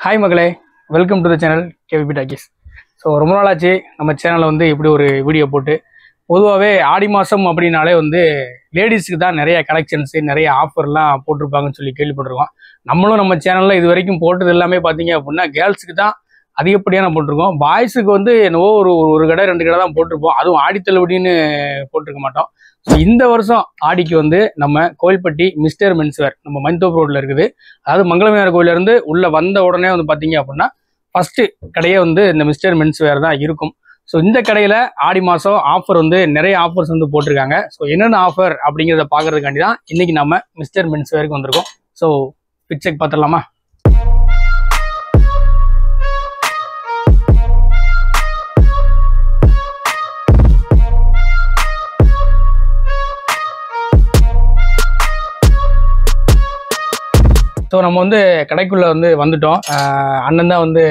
Hi மகளே, welcome to the channel KVP talkies. So ரொம்ப நாளாச்சு நம்ம சேனலில் வந்து இப்படி ஒரு வீடியோ போட்டு. பொதுவாகவே ஆடி மாதம் அப்படின்னாலே வந்து லேடிஸுக்கு தான் நிறைய கலெக்ஷன்ஸு நிறைய ஆஃபர்லாம் போட்டிருப்பாங்கன்னு சொல்லி கேள்விப்பட்டிருக்கோம். நம்மளும் நம்ம சேனலில் இது வரைக்கும் போட்டது எல்லாமே பார்த்தீங்க அப்படின்னா கேர்ள்ஸுக்கு தான் அதிகப்படியான போட்டிருக்கோம். பாய்ஸுக்கு வந்து என்னவோ ஒரு கடை 2 கடை தான் போட்டிருப்போம். அதுவும் ஆடி தள்ளுபடின்னு போட்டிருக்க மாட்டோம். ஸோ இந்த வருஷம் ஆடிக்கு வந்து நம்ம கோயில்பட்டி மிஸ்டர் மென்ஸ்வேர் நம்ம மஞ்சோப் ரோட்டில் இருக்குது. அதாவது மங்களவிநாயகர் கோயிலேருந்து உள்ளே வந்த உடனே வந்து பார்த்தீங்க அப்படின்னா ஃபஸ்ட்டு கடையே வந்து இந்த மிஸ்டர் மென்ஸ்வேர் தான் இருக்கும். ஸோ இந்த கடையில் ஆடி மாதம் ஆஃபர் வந்து நிறைய ஆஃபர்ஸ் வந்து போட்டிருக்காங்க. ஸோ என்னென்ன ஆஃபர் அப்படிங்கிறத பார்க்கறதுக்காண்டி தான் இன்றைக்கி நம்ம மிஸ்டர் மென்ஸ்வேருக்கு வந்திருக்கோம். ஸோ பிக்சர் பார்த்துடலாமா? ஸோ நம்ம வந்து கடைக்குள்ளே வந்துட்டோம். அண்ணன் தான் வந்து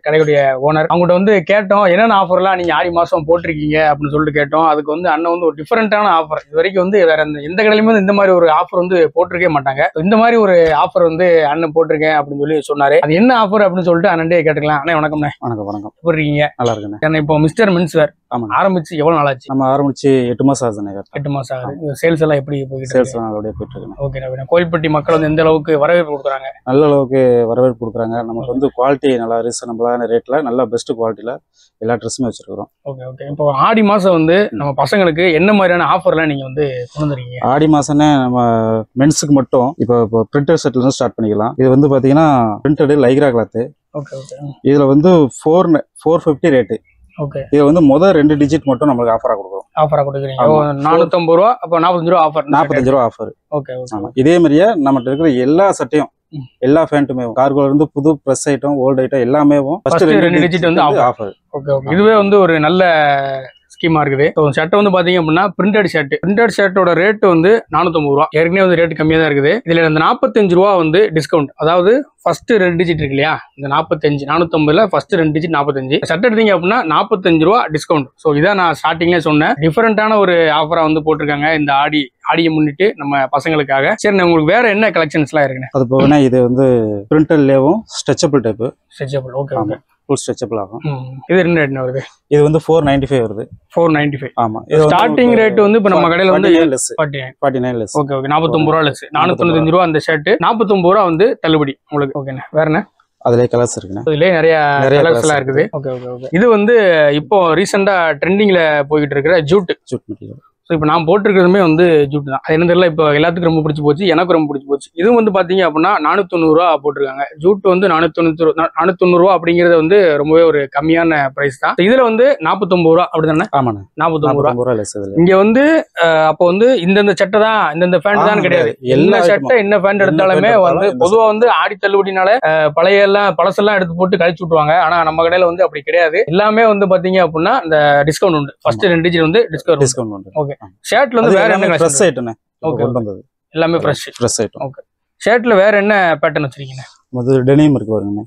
கடையுடைய ஓனர். அவங்கள்ட்ட வந்து கேட்டோம் என்னென்ன ஆஃபர்லாம் நீங்கள் ஆடி மாதம் போட்டிருக்கீங்க அப்படின்னு சொல்லிட்டு கேட்டோம். அதுக்கு வந்து அண்ணன் வந்து ஒரு டிஃப்ரெண்ட்டான ஆஃபர், இது வரைக்கும் வந்து வேற எந்த கடையிலுமே வந்து இந்த மாதிரி ஒரு ஆஃபர் வந்து போட்டிருக்கே மாட்டாங்க. இந்த மாதிரி ஒரு ஆஃபர் வந்து அண்ணன் போட்டிருக்கேன் அப்படின்னு சொல்லி சொன்னார். அது என்ன ஆஃபர் அப்படின்னு சொல்லிட்டு அண்ணன்டே கேட்டுக்கலாம். அண்ணே வணக்கம்ண்ணே. வணக்கம். எப்படி இருக்கீங்க? நல்லா இருக்குண்ணே. ஏன்னா இப்போ மிஸ்டர் மென்ஸ்வேர் ஆரம்பிச்சு எவ்வளவு நாள் ஆச்சு? நம்ம ஆரம்பிச்சு 8 மாசம் ஆகுதுண்ணே. 8 மாசம் ஆகுது. சேல்ஸ் எல்லாம் எப்படி போயிட்டு? சேல்ஸ் எல்லாம் நல்லபடியா போயிட்டு இருக்குண்ணே. ஓகே. கோயில்பட்டி மக்கள் வந்து எந்த அளவுக்கு வரவேற்பு கொடுக்குறாங்க? நல்ல அளவுக்கு வரவேற்பு கொடுக்குறாங்க. நமக்கு வந்து குவாலிட்டி நல்லா ரீசனபிளான ரேட்ல நல்ல பெஸ்ட் குவாலிட்டியில எல்லா ட்ரெஸ்ஸுமே வச்சிருக்கிறோம். ஓகே. இப்போ ஆடி மாசம் வந்து நம்ம பசங்களுக்கு என்ன மாதிரியான ஆஃபர்லாம் நீங்க வந்து கொண்டு வந்துருக்கீங்க? ஆடி மாசம்னே நம்ம மென்ஸுக்கு மட்டும் இப்போ பிரிண்டட் செட்ல இருந்து ஸ்டார்ட் பண்ணிக்கலாம். இது வந்து பாத்தீங்கன்னா பிரிண்டட் லைக்ரா கிளாத். ஓகே. இதுல வந்து 450 ரேட்டு. ஓகே. இது வந்து முதல் 2 டிஜிட் மட்டும் நம்மளுக்கு ஆஃபரா கொடுக்குறோம். ஆஃபரா கொடுக்குறீங்க. 450 ரூபா. அப்போ 45 ரூபா ஆஃபர். 45 ரூபா ஆஃபர். ஓகே. இதே மாதிரியே நம்மகிட்ட இருக்கிற எல்லா சட்டையும் எல்லா ஃபேண்ட்டுமே கார்கோல இருந்து புது ப்ரெஸ் ஐட்டம் ஓல்டு ஐட்டம் எல்லாமே ஃபர்ஸ்ட் 2 டிஜிட் வந்து ஆஃபர். ஓகே. இதுவே வந்து ஒரு நல்ல ஸ்கீமா இருக்குது. ஷர்ட் வந்து பாத்தீங்க அப்படின்னா பிரிண்டட் ஷர்ட்டோட ரேட் வந்து 450 ரூபா. ஏற்கனவே வந்து ரேட் கம்மியா தான் இருக்குது. இதுல இந்த 45 ரூபா வந்து டிஸ்கவுண்ட். அதாவது ஃபர்ஸ்ட் 2 டிஜிட் இருக்கு இல்லையா, இந்த 45 450ல ஃபர்ஸ்ட் 2 டிஜிட் 45 ஷர்ட் எடுத்தீங்க அப்படின்னா 45 ரூபா டிஸ்கவுண்ட். ஸோ இதான் நான் ஸ்டார்டிங்லேயே சொன்னேன். டிஃபரெண்டான ஒரு ஆஃபரா வந்து போட்டிருக்காங்க இந்த ஆடியை முன்னிட்டு நம்ம பசங்களுக்காக. சரி, உங்களுக்கு வேற என்ன கலெக்ஷன்ஸ்லாம் இருக்குன்னு? அது போகனா இது வந்து பிரிண்டட்லேயும் stretchable type. Stretchable. Okay. Full stretchable ஆகும். இது என்ன ரேட் வருது? இது வந்து 495 வருது. 495. ஆமா. ஸ்டார்டிங் ரேட் வந்து இப்ப நம்ம கடையில வந்து 49 லெஸ். ஓகே. 49 ரூபா லெஸ். 495 ரூபா அந்த ஷர்ட். 49 ரூபா வந்து தள்ளுபடி உங்களுக்கு. ஓகேண்ணே. வேற என்ன? அதுலயே கலர்ஸ் இருக்குண்ணே. இதுலயே நிறைய கலர்ஸ் எல்லாம் இருக்குது. ஓகே. இது வந்து இப்போ ரீசெண்டா ட்ரெண்டிங்ல போயிட்டு இருக்கிற ஜூட் மெட்டீரியல். ஸோ இப்போ நான் போட்டிருக்கிறதுமே வந்து ஜூட் தான். அது என்ன தெரியல, இப்போ எல்லாத்துக்கும் ரொம்ப பிடிச்சி போச்சு, எனக்கு ரொம்ப பிடிச்சி போச்சு. இதுவும் வந்து பார்த்தீங்க அப்படின்னா 490 ரூபா போட்டிருக்காங்க. ஜூட் வந்து 490 ரூபா அப்படிங்கிறது வந்து ரொம்பவே ஒரு கம்மியான பிரைஸ் தான். இதுல வந்து 49 ரூபா அப்படி தானே? ஆமாண்ணே. 49 ரூபா லெஸ். இங்க வந்து அப்போ வந்து இந்தந்த சட்டை தான் இந்தந்த பேண்ட் தான் கிடையாது. எல்லா சட்டை என்ன பேண்ட் எடுத்தாலுமே வந்து பொதுவா வந்து ஆடி தள்ளுபடினால பழசெல்லாம் எடுத்து போட்டு கழிச்சு விட்டுருவாங்க. ஆனா நம்ம கடையில வந்து அப்படி கிடையாது. எல்லாமே வந்து பாத்தீங்க அப்படின்னா இந்த டிஸ்கவுண்ட் உண்டு. ஃபர்ஸ்ட் 2 டிஜிட் வந்து டிஸ்கவுண்ட் உண்டு. ஓகே. ஷர்ட்ல வந்து வேற என்ன ஃப்ரெஷ் ஐட்டம்னே. ஓகே. எல்லாமே ஃப்ரெஷ் ஐட்டம். ஓகே. ஷர்ட்ல வேற என்ன பேட்டர்ன் வச்சிருக்கீங்க? அது டெனிம் இருக்கு பாருங்க.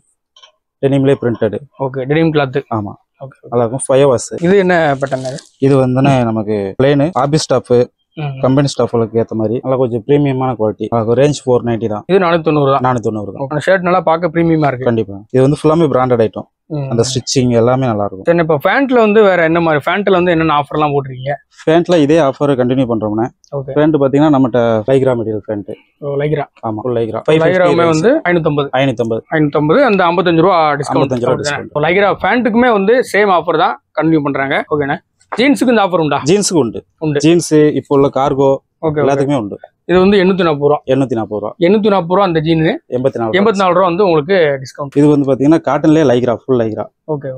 டெனிம்லயே பிரிண்டட். ஓகே. Denim cloth. ஆமா. ஓகே. நல்லா இருக்கும். 5 hours. இது என்ன பேட்டர்ன்? இது வந்து நமக்கு பிளேன் ஆபீஸ் ஸ்டாஃப் கம்பெனி ஸ்டாஃப்களுக்கு ஏத்த மாதிரி நல்லா கொஞ்சம் பிரீமியமான குவாலிட்டி. ரேஞ்ச் 490 தான். இது 490 தான். 490 தான். அந்த ஷர்ட் நல்லா பார்க்க பிரீமியமா இருக்கு. கண்டிப்பா. இது வந்து ஃபுல்லாமே பிராண்டட் ஐட்டம். அந்த ஸ்டிச்சிங் எல்லாமே நல்லா இருக்கும். சரி, இப்போ பேண்ட்ல வந்து வேற என்ன மாதிரி பேண்ட்ல வந்து என்னென்ன ஆஃபர்லாம் போட்டுருக்கீங்க? பேண்ட்ல இதே ஆஃபர் கண்டினியூ பண்றோம்னா. ஓகே. பேண்ட் பாத்தீங்கன்னா நம்மட்ட லைக்ரா மெட்டீரியல் பேண்ட். லைக்ரா. ஆமா. Full Lycra. லைக்ராமே வந்து 550 அந்த 55 ரூபா டிஸ்கவுண்ட். லைக்ரா பேண்ட்டுக்குமே வந்து சேம் ஆஃபர் தான் கண்டினியூ பண்றாங்க. ஓகேண்ணா. ஜீன்ஸுக்கு இந்த ஆஃபர் உண்டா? ஜீன்ஸுக்கு உண்டு. ஜீன்ஸ் இப்போ உள்ள கார்கோ எல்லாத்துக்குமே உண்டு. இது வந்து 840 ரூபா. 840 ரூபா அந்த ஜீன். 84 ரூபா வந்து உங்களுக்கு டிஸ்கவுண்ட். இது வந்து பாத்தீங்கன்னா காட்டன்லயே லைக்ரா, ஃபுல் லைக்ரா. ஓகே.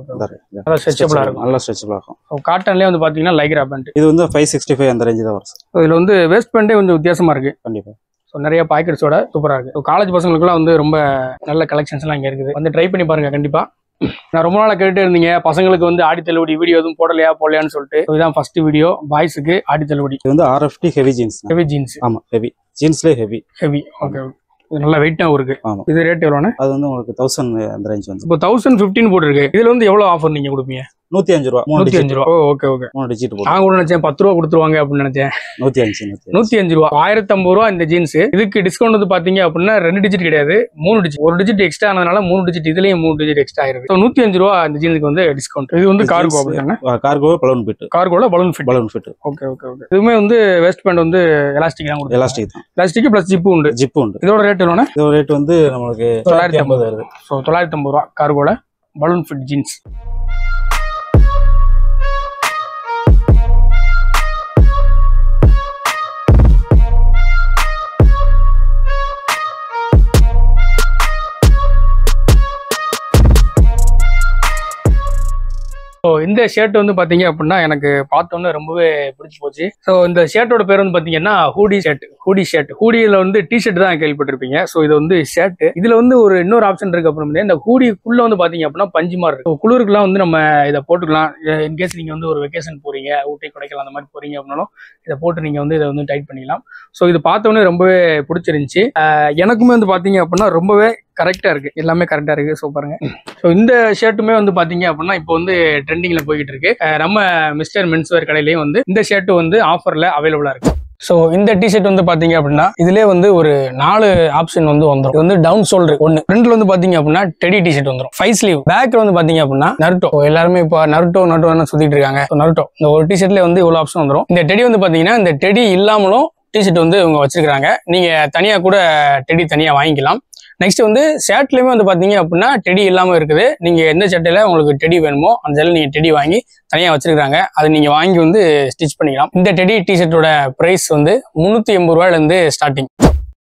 நல்லா ஸ்ட்ரெச்சபிளா இருக்கும். நல்லா ஸ்ட்ரெச்சபிளா இருக்கும். காட்டன்லயே வந்து பாத்தீங்கன்னா லைக்ரா பேண்ட். இது வந்து 565 அந்த ரேஞ்ச் தான் வரும். இதுல வந்து வேஸ்ட் பேண்டே கொஞ்சம் வித்தியாசமா இருக்கு. கண்டிப்பா. ஸோ நிறைய பாக்கெட்ஸோட சூப்பரா இருக்கு. காலேஜ் பசங்களுக்குலாம் வந்து ரொம்ப நல்ல கலெக்ஷன்ஸ் எல்லாம் இங்க இருக்குது. வந்து ட்ரை பண்ணி பாருங்க கண்டிப்பா. நான் ரொம்ப நாளா கேட்டுட்டே இருந்தீங்க பசங்களுக்கு வந்து ஆடி தள்ளுபடி வீடியோ எதுவும் போடலையான்னு சொல்லிட்டு. இதுதான் ஃபர்ஸ்ட் வீடியோ பாய்ஸுக்கு ஆடி தள்ளுபடி. இது வந்து RFT ஹெவி ஜீன்ஸ். ஆமா. ஹெவி ஜீன்ஸ்லயே ஹெவி. ஓகே. இது நல்ல வெயிட்டாவும் இருக்கு. ஆமா. இது ரேட் எவ்வளோன்னு? அது வந்து உங்களுக்கு 1000 அந்த ரேஞ்ச் வந்து. இப்போ 1015 போட்டுருக்கு. இதுல வந்து எவ்வளவு ஆஃபர் நீங்க கொடுப்பீங்க? 105 ரூபா. 105 ரூபா. Okay okay. 3 டிஜிட் போட்டு. நான் கூட நினைச்சேன் 10 ரூபா கொடுத்துருவாங்க அப்படின்னு நினைச்சேன். 105 ரூபா. 1050 ரூபா இந்த ஜீன்ஸ். இதுக்கு டிஸ்கவுண்ட் வந்து பாத்தீங்க அப்படின்னா 2 டிஜிட் கிடையாது, 3 டிஜிட். 1 டிஜிட் எக்ஸ்ட்ரா ஆனதுனால 3 டிஜிட், இதுலயும் 3 டிஜிட் எக்ஸ்ட்ரா ஆயிருது. 105 ரூபா இந்த ஜீன்ஸ்க்கு வந்து டிஸ்கவுண்ட். இது வந்து கார்கோ அப்படிதானே? Cargo balloon fit. கார்கோல balloon fit. Okay okay okay. இதுமே வந்து வெஸ்ட் பேண்ட் வந்து எலாஸ்டிக் தான் கொடுத்து. எலாஸ்டிக் தான். எலாஸ்டிக் பிளஸ் ஜிப் உண்டு. இதோட ரேட் எவ்வளவுனா? இதோட ரேட் வந்து நமக்கு 950 வருது. சோ 950 ரூபா கார்கோல பலூன் ஃபிட் ஜீன்ஸ். ஸோ இந்த ஷர்ட் வந்து பார்த்தீங்க அப்படின்னா எனக்கு பார்த்தோன்னே ரொம்பவே பிடிச்சி போச்சு. ஸோ இந்த ஷர்ட்டோட பேர் வந்து பார்த்தீங்கன்னா ஹூடி ஷர்ட். ஹூடியில் வந்து டிஷர்ட் தான் கேள்விப்பட்டிருப்பீங்க. ஸோ இது வந்து ஷர்ட். இதில் வந்து ஒரு இன்னொரு ஆப்ஷன் இருக்கு. அப்புறம் இந்த ஹூடிக்குள்ள வந்து பார்த்தீங்க அப்படின்னா பஞ்சு மாதிரி இருக்கு. குளிருக்குலாம் வந்து நம்ம இதை போட்டுக்கலாம். இன்கேஸ் நீங்கள் வந்து ஒரு வெக்கேஷன் போறீங்க, ஊட்டி கொடைக்கானல் அந்த மாதிரி போறீங்க அப்படின்னாலும் இதை போட்டு நீங்கள் வந்து இதை வந்து டைட் பண்ணிக்கலாம். ஸோ இது பார்த்தோன்னே ரொம்பவே பிடிச்சிருந்துச்சு. எனக்குமே வந்து பார்த்தீங்க அப்படின்னா ரொம்பவே கரெக்டாக இருக்குது, எல்லாமே கரெக்டாக இருக்குது. ஸோ பாருங்க. ஸோ இந்த ஷர்ட்டுமே வந்து பார்த்தீங்க அப்படின்னா இப்போ வந்து ட்ரெண்டிங்கில் போய்கிட்டு இருக்கு. நம்ம மிஸ்டர் மென்ஸ்வேர் கடையிலையும் வந்து இந்த ஷர்ட் வந்து ஆஃபரில் அவைலபிளாக இருக்கு. ஸோ இந்த டிஷர்ட் வந்து பார்த்தீங்க அப்படின்னா இதுலேயே வந்து ஒரு 4 ஆப்ஷன் வந்து வந்துடும். இது வந்து டவுன் ஷோல்டர் ஒன்று, ஃப்ரண்ட்ல வந்து பார்த்தீங்க அப்படின்னா டெடி டிஷர்ட் வந்துடும், 5 ஸ்லீவ். பேக்ல வந்து பார்த்தீங்க அப்படின்னா நருட்டோ. எல்லாருமே இப்போ நருட்டோ சுத்திட்டு இருக்காங்க. நருட்டோ இந்த ஒரு டிஷர்ட்லேயே வந்து இவ்வளோ ஆப்ஷன் வந்துடும். இந்த டெடி வந்து பார்த்தீங்கன்னா இந்த டெடி இல்லாமலும் டிஷர்ட் வந்து இவங்க வச்சிருக்காங்க. நீங்க தனியாக கூட டெடி தனியாக வாங்கிக்கலாம். நெக்ஸ்ட் வந்து ஷர்ட்லயுமே வந்து பாத்தீங்க அப்படின்னா டெடி இல்லாம இருக்குது. நீங்க எந்த சட்டையில உங்களுக்கு டெடி வேணுமோ அந்த சட்டையில நீங்க டெடி வாங்கி தனியா வச்சிருக்காங்க. அதை நீங்க வாங்கி வந்து ஸ்டிச் பண்ணிக்கலாம். இந்த டெடி டிஷர்ட்டோட பிரைஸ் வந்து 380 ரூபாயில இருந்து ஸ்டார்டிங்.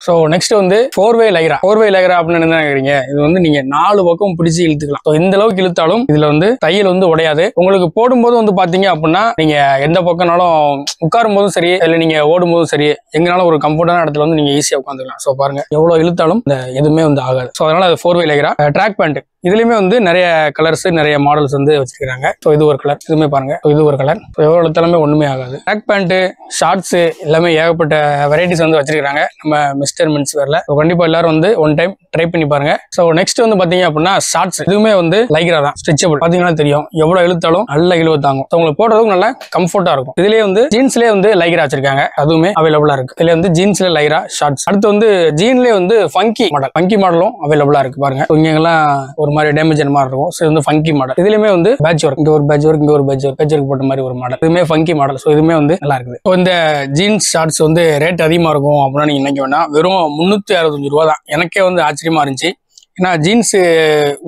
ஸோ நெக்ஸ்ட் வந்து 4-வே லைக்ரா அப்படின்னு என்ன நினைக்கிறீங்க? இது வந்து நீங்க 4 பக்கம் பிடிச்சி இழுத்துக்கலாம். ஸோ இந்த அளவுக்கு இழுத்தாலும் இதுல வந்து தையல் வந்து உடையாது. உங்களுக்கு போடும்போது வந்து பாத்தீங்க அப்படின்னா நீங்க எந்த பக்கம்னாலும் உட்காரும் போதும் சரி, இல்லை நீங்க ஓடும் போதும் சரி, எங்கனாலும் ஒரு கம்ஃபர்டான இடத்துல வந்து நீங்க ஈஸியா உட்காந்துக்கலாம். ஸோ பாருங்க எவ்வளவு இழுத்தாலும் இந்த எதுவுமே வந்து ஆகாது. ஸோ அதனால அது 4-வே லைக்ரா. ட்ராக் பேண்ட் இதுலயுமே வந்து நிறைய கலர்ஸ், நிறைய மாடல்ஸ் வந்து வச்சிருக்காங்க. ஸோ இது ஒரு கலர், இதுமே பாருங்க இது ஒரு கலர். ஸோ எவ்வளவு இழுத்தாலுமே ஒண்ணுமே ஆகாது. ட்ராக் பேண்ட், ஷார்ட்ஸ் எல்லாமே ஏகப்பட்ட வெரைட்டிஸ் வந்து வச்சிருக்காங்க நம்ம மிஸ்டர் மென்ஸ்வேர்ல. கண்டிப்பா எல்லாரும் வந்து ஒன் டைம் ட்ரை பண்ணி பாருங்க. ஸோ நெக்ஸ்ட் வந்து பாத்தீங்க அப்படின்னா ஷார்ட்ஸ். இதுவுமே வந்து லைக்ரா தான், ஸ்ட்ரெச்சபிள். பாத்தீங்கன்னா தெரியும் எவ்வளவு இழுத்தாலும் நல்ல இழுவு தாங்கும். உங்களுக்கு போடுறதுக்கு நல்ல கம்ஃபர்ட்டா இருக்கும். இதுலயே வந்து ஜீன்ஸ்லயே வந்து லைக்ரா வச்சிருக்காங்க, அதுவுமே அவைலபிளா இருக்கு. இதுல வந்து ஜீன்ஸ்ல லைக்ரா ஷார்ட்ஸ். அடுத்து வந்து ஜீன்லயே வந்து ஃபங்கி மாடலும் அவைலபிளா இருக்கு. பாருங்க இங்கெல்லாம் ஒரு மாதிரி டேமேஜ் மாதிரி இருக்கும். ஸோ வந்து ஃபங்கி மாடல். இதுலயுமே வந்து பேட்ச் ஒர்க், இங்க ஒரு பேட்ச் ஒர்க், இங்க ஒரு பேட்ச் ஒர்க் போட்ட மாதிரி ஒரு மாடல். இதுமே ஃபங்கி மாடல். ஸோ இதுமே வந்து நல்லா இருக்குது. ஸோ இந்த ஜீன்ஸ் ஷார்ட்ஸ் வந்து ரேட் அதிகமா இருக்கும் அப்படின்னா நீங்க நினைக்க வேண்டாம். வெறும் 365 ரூபா தான். எனக்கே வந்து ஆச்சரியமா இருந்துச்சு. ஏன்னா ஜீன்ஸ்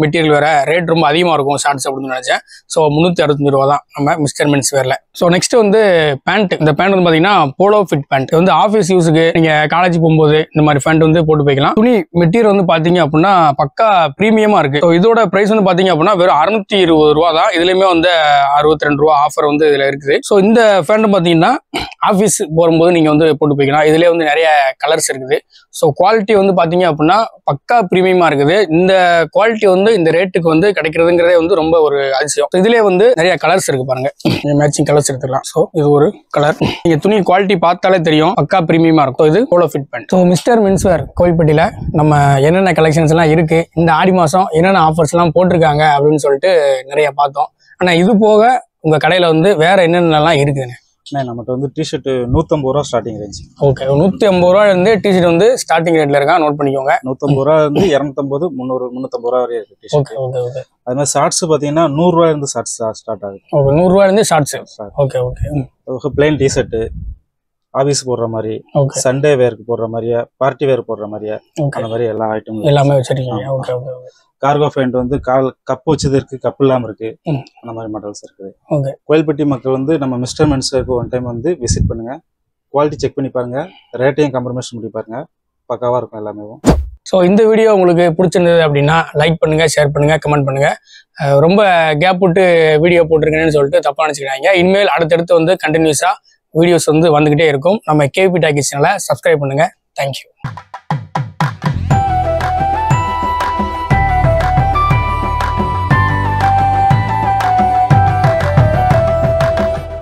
மெட்டீரியல் வேற ரேட் ரொம்ப அதிகமாக இருக்கும் ஷார்ட்ஸ் அப்படின்னு நினைச்சேன். ஸோ 365 ரூபா தான் நம்ம மிஸ்டர் மென்ஸ்வேர்ல. ஸோ நெக்ஸ்ட் வந்து பேண்ட். இந்த பேண்ட் வந்து பார்த்தீங்கன்னா போலோ ஃபிட் பேண்ட். வந்து ஆஃபீஸ் யூஸுக்கு நீங்க காலேஜ் போகும்போது இந்த மாதிரி பேண்ட் வந்து போட்டு போய்க்கலாம். துணி மெட்டீரியல் வந்து பார்த்தீங்க அப்படின்னா பக்கா ப்ரீமியமா இருக்கு. ஸோ இதோட பிரைஸ் வந்து பார்த்தீங்க அப்படின்னா வெறும் 620 ரூபா தான். இதுலயுமே வந்து 62 ரூபா ஆஃபர் வந்து இதுல இருக்குது. ஸோ இந்த பேண்ட் பார்த்தீங்கன்னா ஆஃபீஸ் போகும்போது நீங்க வந்து போட்டு போய்க்கலாம். இதுலேயே வந்து நிறைய கலர்ஸ் இருக்குது. ஸோ குவாலிட்டி வந்து பார்த்தீங்க அப்படின்னா பக்கா ப்ரீமியமா இருக்குது. இந்த குவாலிட்டி வந்து இந்த ரேட்டுக்கு வந்து கிடைக்கிறதுங்கிறதே வந்து ரொம்ப ஒரு அதிசயம். இதுலயே வந்து நிறைய கலர்ஸ் இருக்கு பாருங்க, மேட்சிங் கலர்ஸ் எடுத்துக்கலாம். ஸோ இது ஒரு கலர். நீங்க துணி குவாலிட்டி பார்த்தாலே தெரியும் பக்கா பிரீமியமா இருக்கும். இது polo fit pant. So mister menswear கோவில்பட்டியில நம்ம என்னென்ன கலெக்ஷன்ஸ் எல்லாம் இருக்கு, இந்த ஆடி மாசம் என்னென்ன ஆஃபர்ஸ் எல்லாம் போட்டிருக்காங்க அப்படின்னு சொல்லிட்டு நிறைய பார்த்தோம். ஆனா இது போக உங்க கடையில வந்து வேற என்னென்னலாம் இருக்குதுன்னு நம்மகிட்ட வந்து டிஷர்ட் 150 ரூபா ஸ்டார்டிங் ரேஞ்ச். ஓகே, 150 ரூபாயில இருந்து டிஷர்ட் வந்து ஸ்டார்டிங் ரேட்ல இருக்கா, நோட் பண்ணிக்கோங்க. 150 ரூபா இருந்து 250, 300, 350 ரூபா வரை இருக்கு. Okay okay okay. அது மாதிரி ஷார்ட்ஸ் பாத்தீங்கன்னா 100 ரூபாயில இருந்து ஷார்ட்ஸ் ஸ்டார்ட் ஆகுது. ஓகே, 100 ரூபாயில இருந்து shorts. Okay okay. Plain t-shirt office போடுற மாதிரி, சண்டே வேருக்கு போடுற மாதிரியா, பார்ட்டி வேர் போடுற மாதிரியா, அந்த மாதிரி எல்லா ஐட்டமும் எல்லாமே வச்சிருக்கீங்க. Okay okay. கார்கோ பேண்ட் வந்து கப் வச்சது இருக்கு, கப் இல்லாம இருக்கு, அந்த மாதிரி மாடல்ஸ் இருக்குது. ஓகே. கோயில்பட்டி மக்கள் வந்து நம்ம மிஸ்டர் மென்ஸ்வேருக்கு ஒன் டைம் வந்து விசிட் பண்ணுங்க, குவாலிட்டி செக் பண்ணி பாருங்க, ரேட்டையும் கம்ப்ரமைஸ் பண்ணி பாருங்க, பக்காவா இருக்கும் எல்லாமே. ஸோ இந்த வீடியோ உங்களுக்கு பிடிச்சிருந்தது அப்படின்னா லைக் பண்ணுங்க, ஷேர் பண்ணுங்க, கமெண்ட் பண்ணுங்க. ரொம்ப கேப் விட்டு வீடியோ போட்டிருக்கேன்னு சொல்லிட்டு தப்பா நினைச்சுக்கிறாங்க. இனிமேல் அடுத்தடுத்து வந்து கண்டினியூஸா வீடியோஸ் வந்து வந்துகிட்டே இருக்கும். நம்ம கேவிபி டாக்கீஸ் சேனலை சப்ஸ்கிரைப் பண்ணுங்க. தேங்க்யூ.